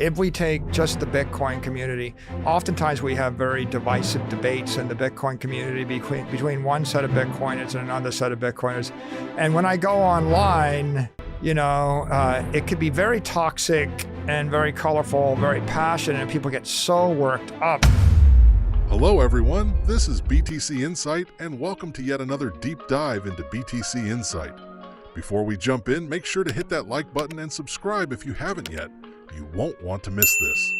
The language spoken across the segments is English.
If we take just the Bitcoin community, oftentimes we have very divisive debates in the Bitcoin community between one set of Bitcoiners and another set of Bitcoiners. And when I go online, it could be very toxic and very colorful, very passionate, and people get so worked up. Hello everyone, this is BTC Insight, and welcome to yet another deep dive into BTC Insight. Before we jump in, make sure to hit that like button and subscribe if you haven't yet. You won't want to miss this.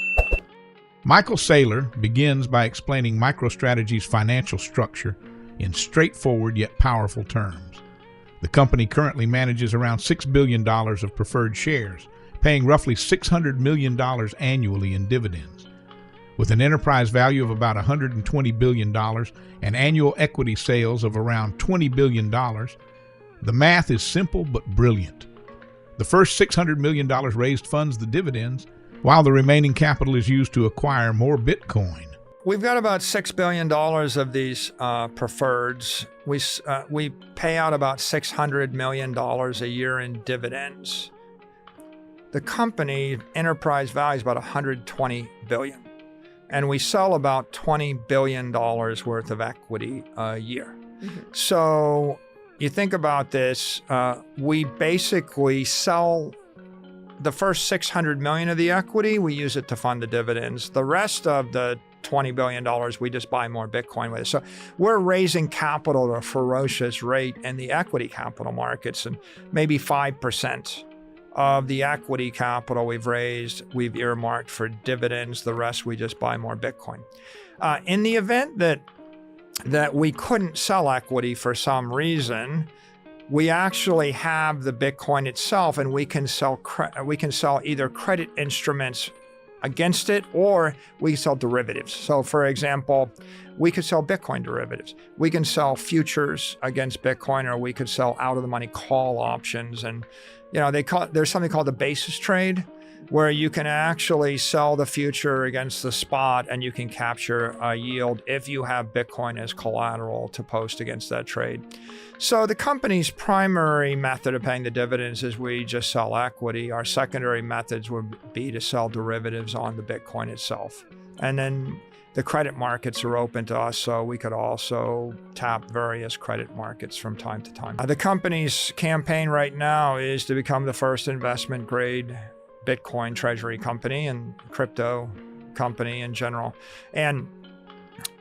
Michael Saylor begins by explaining MicroStrategy's financial structure in straightforward yet powerful terms. The company currently manages around $6 billion of preferred shares, paying roughly $600 million annually in dividends. With an enterprise value of about $120 billion and annual equity sales of around $20 billion, the math is simple but brilliant. The first $600 million raised funds the dividends, while the remaining capital is used to acquire more Bitcoin. We've got about $6 billion of these preferreds. We pay out about $600 million a year in dividends. The company enterprise value is about $120 billion. And we sell about $20 billion worth of equity a year. Mm-hmm. So you think about this, we basically sell the first $600 million of the equity, we use it to fund the dividends. The rest of the $20 billion, we just buy more Bitcoin with it. So we're raising capital at a ferocious rate in the equity capital markets, and maybe 5% of the equity capital we've raised, we've earmarked for dividends. The rest, we just buy more Bitcoin. In the event that we couldn't sell equity for some reason, we actually have the Bitcoin itself, and we can sell either credit instruments against it, or we sell derivatives. So for example, we could sell Bitcoin derivatives. We can sell futures against Bitcoin, or we could sell out of the money call options. And there's something called the basis trade, where you can actually sell the future against the spot, and you can capture a yield if you have Bitcoin as collateral to post against that trade. So the company's primary method of paying the dividends is we just sell equity. Our secondary methods would be to sell derivatives on the Bitcoin itself. And then the credit markets are open to us, so we could also tap various credit markets from time to time. The company's campaign right now is to become the first investment grade Bitcoin treasury company and crypto company in general, and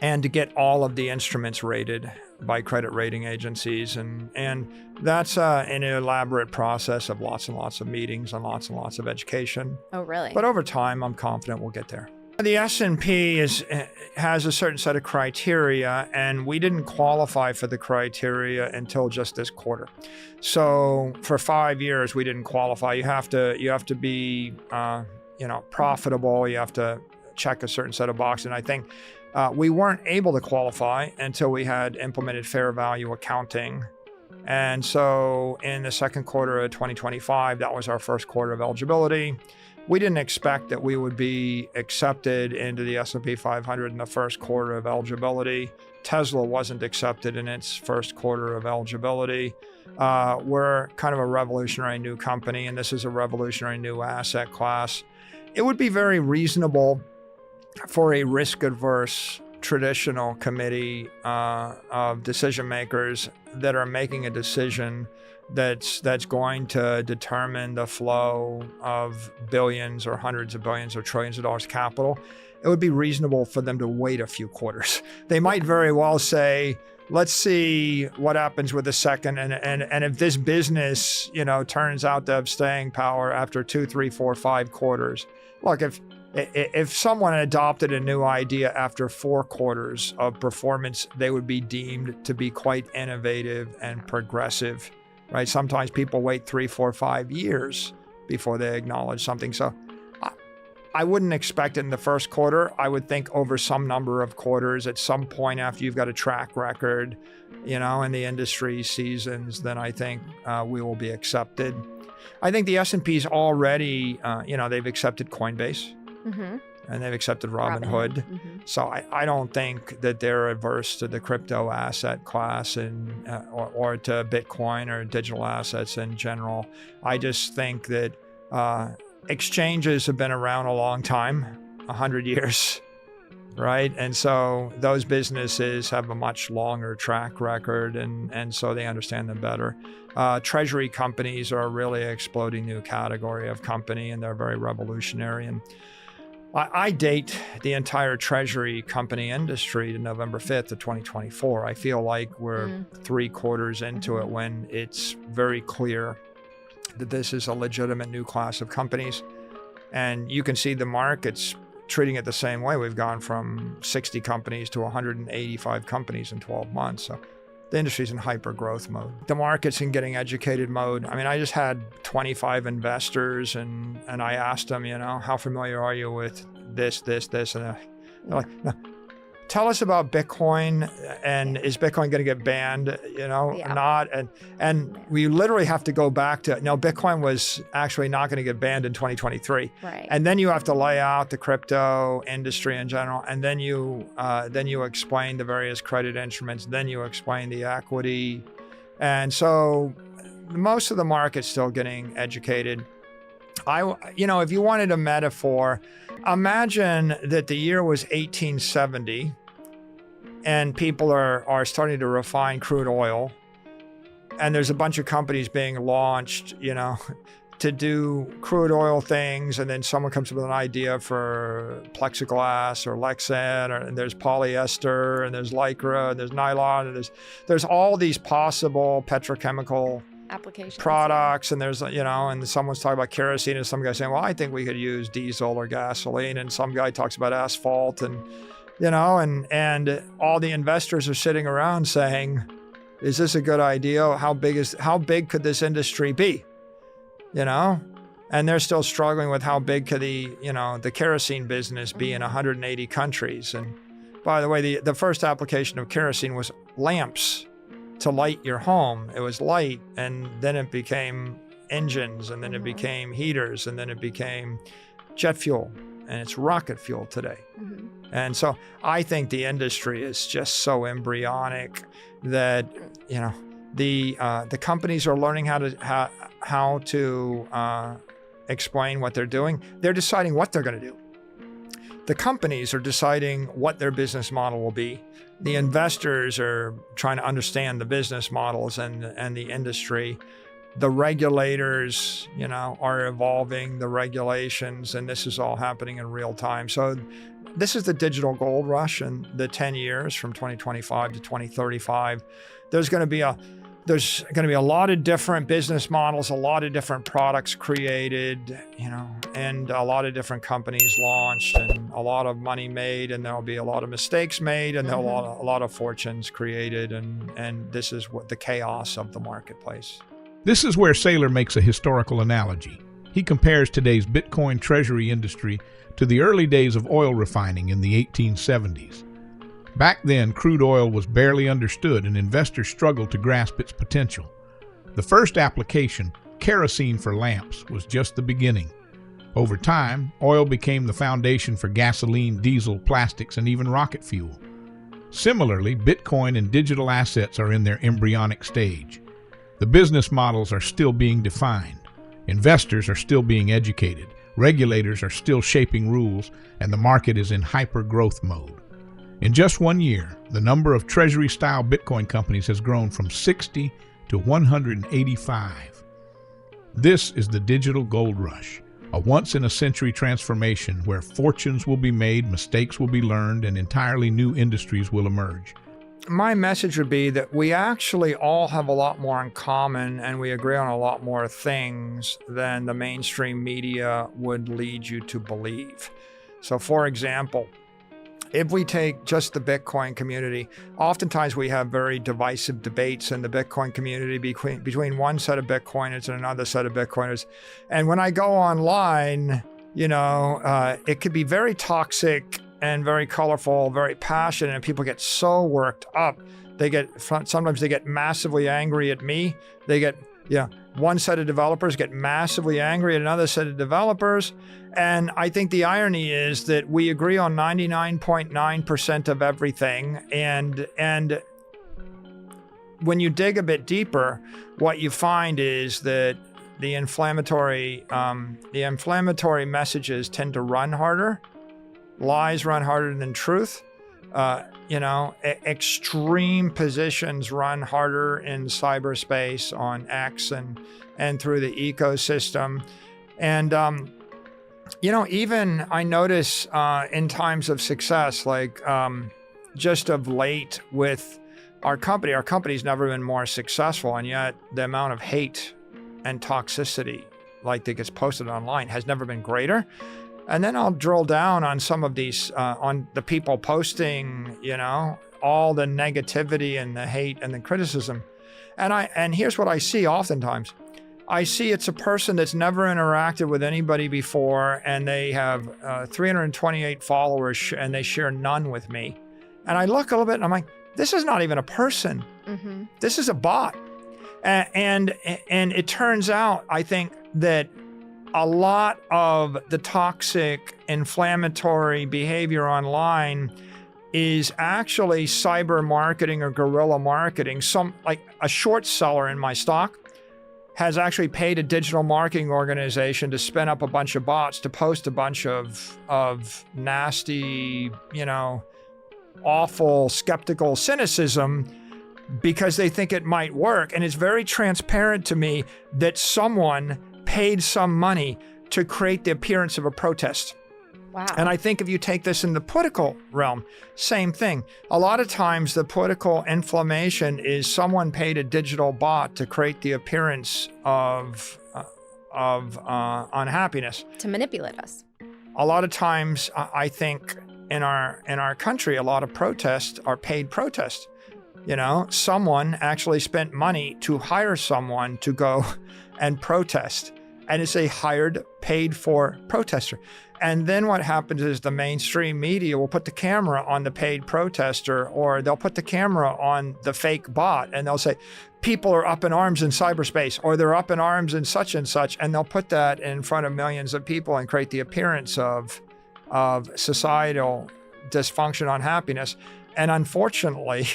to get all of the instruments rated by credit rating agencies. And that's an elaborate process of lots and lots of meetings and lots of education. Oh, really? But over time, I'm confident we'll get there. The S&P has a certain set of criteria, and we didn't qualify for the criteria until just this quarter. So for 5 years, we didn't qualify. You have to be profitable. You have to check a certain set of boxes. And I think we weren't able to qualify until we had implemented fair value accounting. And so in the second quarter of 2025, that was our first quarter of eligibility. We didn't expect that we would be accepted into the S&P 500 in the first quarter of eligibility. Tesla wasn't accepted in its first quarter of eligibility. We're kind of a revolutionary new company, and this is a revolutionary new asset class. It would be very reasonable for a risk-averse traditional committee of decision makers that are making a decision that's going to determine the flow of billions or hundreds of billions or trillions of dollars capital. It would be reasonable for them to wait a few quarters. They might very well say, let's see what happens with the second, and if this business, turns out to have staying power after 2, 3, 4, 5 quarters. Look, if someone adopted a new idea after 4 quarters of performance, they would be deemed to be quite innovative and progressive. Right? Sometimes people wait 3, 4, 5 years before they acknowledge something. So I wouldn't expect it in the first quarter. I would think over some number of quarters, at some point after you've got a track record, in the industry seasons, then I think we will be accepted. I think the S&P's already, they've accepted Coinbase. Mm-hmm. And they've accepted Robinhood. Mm-hmm. So I don't think that they're adverse to the crypto asset class or to Bitcoin or digital assets in general. I just think that exchanges have been around a long time, 100 years, right? And so those businesses have a much longer track record, and so they understand them better. Treasury companies are a really exploding new category of company, and they're very revolutionary. And I date the entire treasury company industry to November 5th of 2024. I feel like we're 3 quarters into it when it's very clear that this is a legitimate new class of companies. And you can see the market's treating it the same way. We've gone from 60 companies to 185 companies in 12 months. So the industry's in hyper growth mode. The market's in getting educated mode. I mean, I just had 25 investors and I asked them, how familiar are you with this, and they're like, no. Tell us about Bitcoin, and is Bitcoin going to get banned, or not? And we literally have to go back to, no, Bitcoin was actually not going to get banned in 2023. Right. And then you have to lay out the crypto industry in general, and then you explain the various credit instruments, then you explain the equity. And so most of the market's still getting educated. If you wanted a metaphor, imagine that the year was 1870 and people are starting to refine crude oil, and there's a bunch of companies being launched, to do crude oil things, and then someone comes up with an idea for plexiglass or Lexan, and there's polyester, and there's lycra, and there's nylon, and there's all these possible petrochemical applications, products, and there's and someone's talking about kerosene, and some guy saying, well, I think we could use diesel or gasoline, and some guy talks about asphalt, and and all the investors are sitting around saying, is this a good idea? How big could this industry be? And they're still struggling with how big could the kerosene business be in 180 countries. And by the way, the first application of kerosene was lamps to light your home. It was light, and then it became engines, and then it became heaters, and then it became jet fuel, and it's rocket fuel today. And so I think the industry is just so embryonic that the companies are learning how to explain what they're doing. They're deciding what they're going to do. The companies are deciding what their business model will be. The investors are trying to understand the business models and the industry. The regulators, are evolving the regulations, and this is all happening in real time. So this is the digital gold rush in the 10 years from 2025 to 2035. There's going to be a lot of different business models, a lot of different products created, and a lot of different companies launched, and a lot of money made, and there'll be a lot of mistakes made, and there'll a lot of fortunes created, and this is what the chaos of the marketplace. This is where Saylor makes a historical analogy. He compares today's Bitcoin treasury industry to the early days of oil refining in the 1870s. Back then, crude oil was barely understood, and investors struggled to grasp its potential. The first application, kerosene for lamps, was just the beginning. Over time, oil became the foundation for gasoline, diesel, plastics, and even rocket fuel. Similarly, Bitcoin and digital assets are in their embryonic stage. The business models are still being defined. Investors are still being educated. Regulators are still shaping rules, and the market is in hyper-growth mode. In just 1 year, the number of treasury-style Bitcoin companies has grown from 60 to 185. This is the digital gold rush, a once-in-a-century transformation where fortunes will be made, mistakes will be learned, and entirely new industries will emerge. My message would be that we actually all have a lot more in common, and we agree on a lot more things than the mainstream media would lead you to believe. So, for example, if we take just the Bitcoin community, oftentimes we have very divisive debates in the Bitcoin community between one set of Bitcoiners and another set of Bitcoiners. And when I go online, it could be very toxic and very colorful, very passionate, and people get so worked up. Sometimes they get massively angry at me. One set of developers get massively angry at another set of developers. And I think the irony is that we agree on 99.9% of everything. And when you dig a bit deeper, what you find is that the inflammatory messages tend to run harder. Lies run harder than truth. Extreme positions run harder in cyberspace on X and through the ecosystem. And, even I notice in times of success, like just of late with our company's never been more successful, and yet the amount of hate and toxicity like that gets posted online has never been greater. And then I'll drill down on some of these, on the people posting, all the negativity and the hate and the criticism. And here's what I see oftentimes. I see it's a person that's never interacted with anybody before, and they have 328 followers, and they share none with me. And I look a little bit, and I'm like, this is not even a person. Mm-hmm. This is a bot. And it turns out, I think, that a lot of the toxic, inflammatory behavior online is actually cyber marketing or guerrilla marketing. Like a short seller in my stock has actually paid a digital marketing organization to spin up a bunch of bots to post a bunch of nasty, awful, skeptical cynicism because they think it might work. And it's very transparent to me that someone paid some money to create the appearance of a protest. Wow. And I think if you take this in the political realm, same thing. A lot of times the political inflammation is someone paid a digital bot to create the appearance of unhappiness. To manipulate us. A lot of times, I think in our country, a lot of protests are paid protests. Someone actually spent money to hire someone to go and protest. And it's a hired, paid for protester. And then what happens is the mainstream media will put the camera on the paid protester, or they'll put the camera on the fake bot, and they'll say, people are up in arms in cyberspace, or they're up in arms in such and such. And they'll put that in front of millions of people and create the appearance of societal dysfunction, unhappiness. And unfortunately,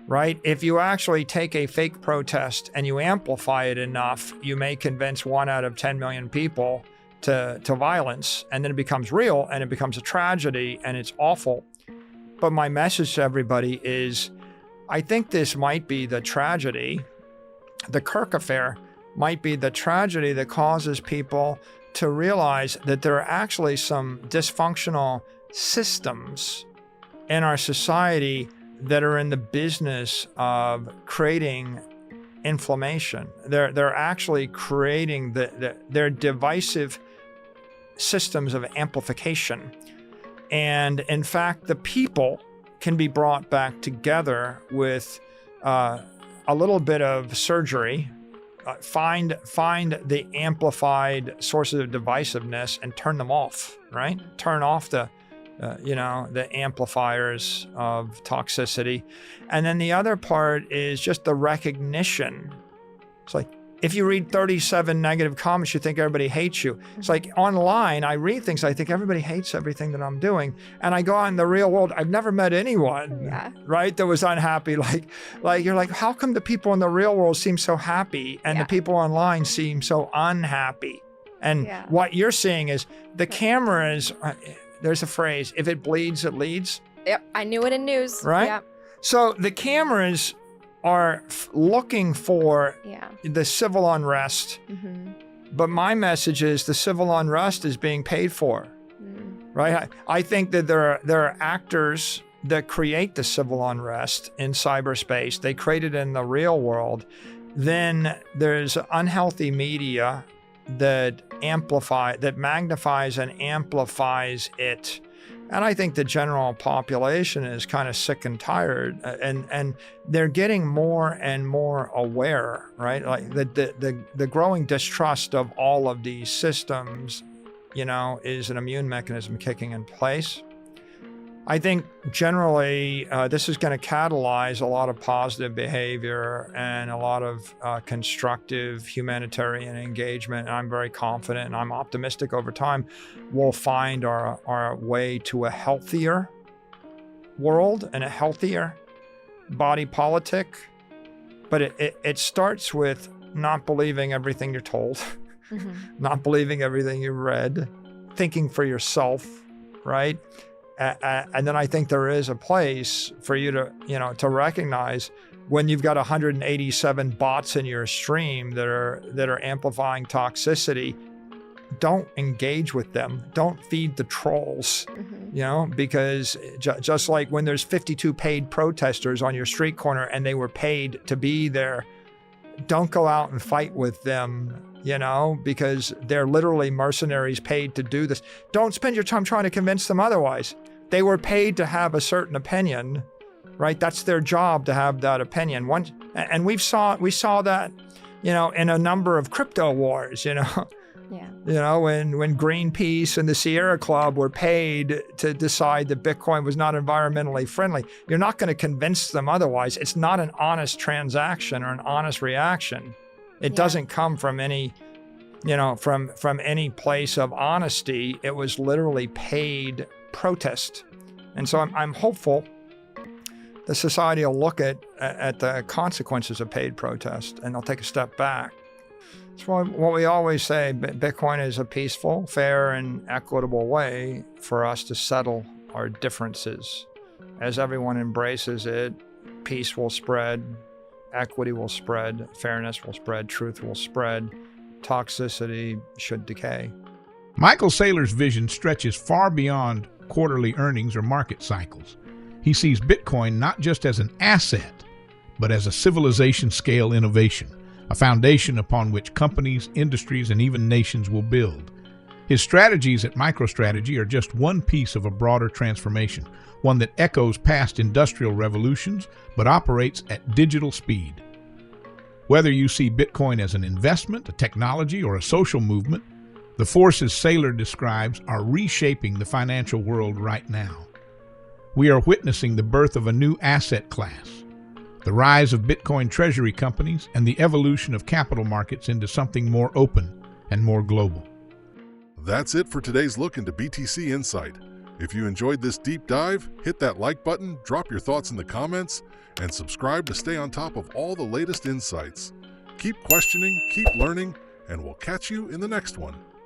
right, if you actually take a fake protest and you amplify it enough, you may convince 1 out of 10 million people to violence, and then it becomes real, and it becomes a tragedy, and it's awful. But my message to everybody is, I think this might be the tragedy. The Kirk affair might be the tragedy that causes people to realize that there are actually some dysfunctional systems in our society that are in the business of creating inflammation. They're actually creating their divisive systems of amplification. And in fact, the people can be brought back together with a little bit of surgery. Find the amplified sources of divisiveness and turn them off, right? Turn off the amplifiers of toxicity. And then the other part is just the recognition. It's like, if you read 37 negative comments, you think everybody hates you. It's like online, I read things, I think everybody hates everything that I'm doing. And I go out in the real world, I've never met anyone, right, that was unhappy. Like you're like, how come the people in the real world seem so happy and the people online seem so unhappy? And what you're seeing is the cameras, there's a phrase, if it bleeds, it leads. Yep, I knew it in news. Right? Yep. So the cameras are looking for the civil unrest. Mm-hmm. But my message is the civil unrest is being paid for, right? I think that there are actors that create the civil unrest in cyberspace. They create it in the real world. Then there's unhealthy media that magnifies and amplifies it. And I think the general population is kind of sick and tired, and they're getting more and more aware, right? Like the growing distrust of all of these systems, is an immune mechanism kicking in place. I think generally this is going to catalyze a lot of positive behavior and a lot of constructive humanitarian engagement. And I'm very confident and I'm optimistic over time we'll find our way to a healthier world and a healthier body politic. But it starts with not believing everything you're told. not believing everything you read, thinking for yourself, right? And then I think there is a place for you to, to recognize when you've got 187 bots in your stream that are amplifying toxicity. Don't engage with them. Don't feed the trolls, because just like when there's 52 paid protesters on your street corner and they were paid to be there, don't go out and fight with them, because they're literally mercenaries paid to do this. Don't spend your time trying to convince them otherwise. They were paid to have a certain opinion, right? That's their job, to have that opinion. And we saw that, in a number of crypto wars, Yeah. When Greenpeace and the Sierra Club were paid to decide that Bitcoin was not environmentally friendly. You're not going to convince them otherwise. It's not an honest transaction or an honest reaction. It doesn't come from any, from any place of honesty. It was literally paid protest. And so I'm hopeful the society will look at the consequences of paid protest and they'll take a step back. It's what we always say, Bitcoin is a peaceful, fair, and equitable way for us to settle our differences. As everyone embraces it, peace will spread, equity will spread, fairness will spread, truth will spread, toxicity should decay. Michael Saylor's vision stretches far beyond quarterly earnings or market cycles. He sees Bitcoin not just as an asset, but as a civilization-scale innovation, a foundation upon which companies, industries, and even nations will build. His strategies at MicroStrategy are just one piece of a broader transformation, one that echoes past industrial revolutions but operates at digital speed. Whether you see Bitcoin as an investment, a technology, or a social movement, the forces Saylor describes are reshaping the financial world right now. We are witnessing the birth of a new asset class, the rise of Bitcoin treasury companies, and the evolution of capital markets into something more open and more global. That's it for today's look into BTC Insight. If you enjoyed this deep dive, hit that like button, drop your thoughts in the comments, and subscribe to stay on top of all the latest insights. Keep questioning, keep learning, and we'll catch you in the next one.